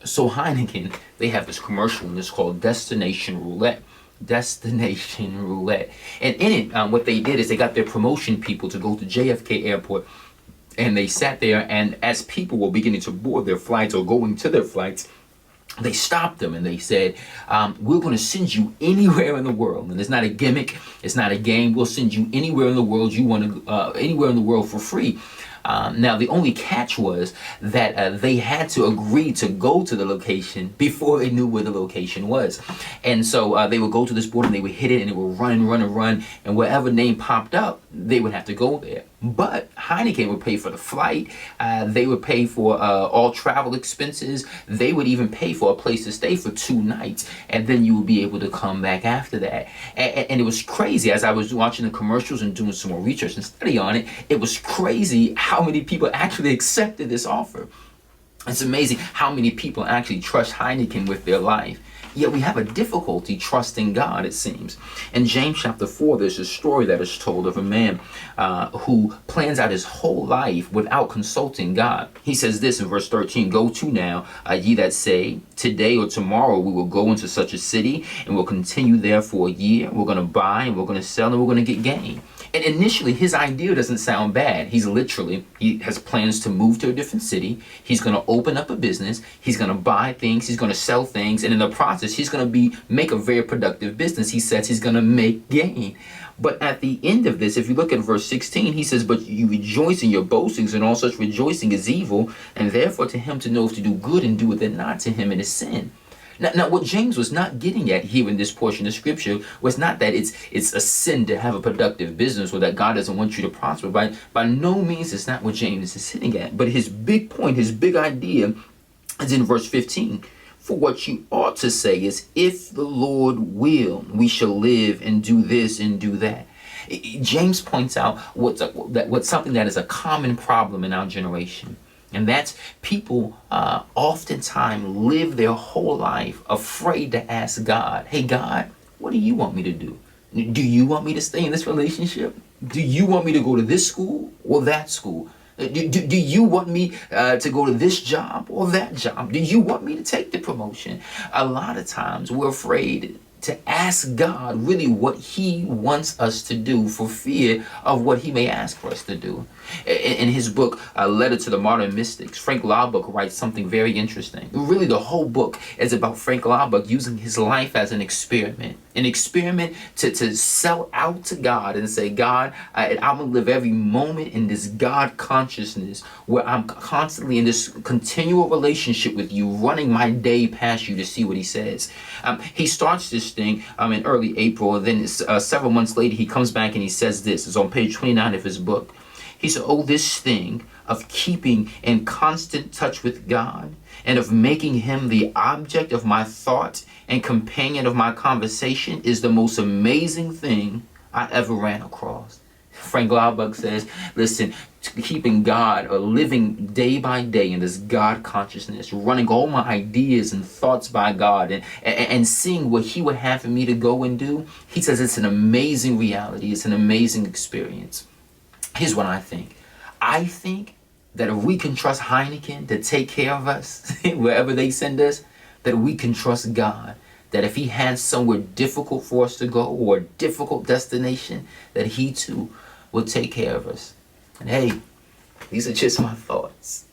So Heineken, they have this commercial and it's called Destination Roulette. Destination Roulette. And in it, what they did is they got their promotion people to go to JFK Airport, and they sat there, and as people were beginning to board their flights or going to their flights, they stopped them and they said, we're going to send you anywhere in the world. And it's not a gimmick. It's not a game. We'll send you anywhere in the world you want to, anywhere in the world for free. Now, the only catch was that they had to agree to go to the location before they knew where the location was. And so they would go to this board and they would hit it and it would run. And whatever name popped up, they would have to go there. But Heineken would pay for the flight. They would pay for all travel expenses. They would even pay for a place to stay for 2 nights. And then you would be able to come back after that. And it was crazy. As I was watching the commercials and doing some more research and study on it, it was crazy how many people actually accepted this offer. It's amazing how many people actually trust Heineken with their life. Yet we have a difficulty trusting God, it seems. In James chapter 4, there's a story that is told of a man who plans out his whole life without consulting God. He says this in verse 13, "Go to now, ye that say, today or tomorrow we will go into such a city and we'll continue there for a year. We're going to buy and we're going to sell and we're going to get gain." And initially, his idea doesn't sound bad. He has plans to move to a different city. He's going to open up a business. He's going to buy things. He's going to sell things. And in the process, he's going to make a very productive business. He says he's going to make gain. But at the end of this, if you look at verse 16, he says, "But you rejoice in your boastings, and all such rejoicing is evil. And therefore to him to know if to do good and doeth it not, to him it is sin." Now, what James was not getting at here in this portion of scripture was not that it's a sin to have a productive business or that God doesn't want you to prosper. By no means it's not what James is hitting at. But his big point, his big idea is in verse 15. "For what you ought to say is, if the Lord will, we shall live and do this and do that." James points out what's something that is a common problem in our generation. And that's people oftentimes live their whole life afraid to ask God, "Hey, God, what do you want me to do? Do you want me to stay in this relationship? Do you want me to go to this school or that school? Do you want me to go to this job or that job? Do you want me to take the promotion?" A lot of times we're afraid to ask God really what he wants us to do for fear of what he may ask for us to do. In his book, Letter to the Modern Mystics, Frank Laubach writes something very interesting. Really, the whole book is about Frank Laubach using his life as an experiment to sell out to God and say, "God, I'm going to live every moment in this God consciousness where I'm constantly in this continual relationship with you, running my day past you to see what he says." He starts this thing in early April, and then several months later he comes back and he says this. It's on page 29 of his book. He said, "Oh, this thing of keeping in constant touch with God and of making him the object of my thought and companion of my conversation is the most amazing thing I ever ran across." Frank Laubach says, listen, keeping God or living day by day in this God consciousness, running all my ideas and thoughts by God and seeing what he would have for me to go and do, he says it's an amazing reality. It's an amazing experience. Here's what I think. I think that if we can trust Heineken to take care of us wherever they send us, that we can trust God. That if he has somewhere difficult for us to go or a difficult destination, that he too will take care of us. And hey, these are just my thoughts.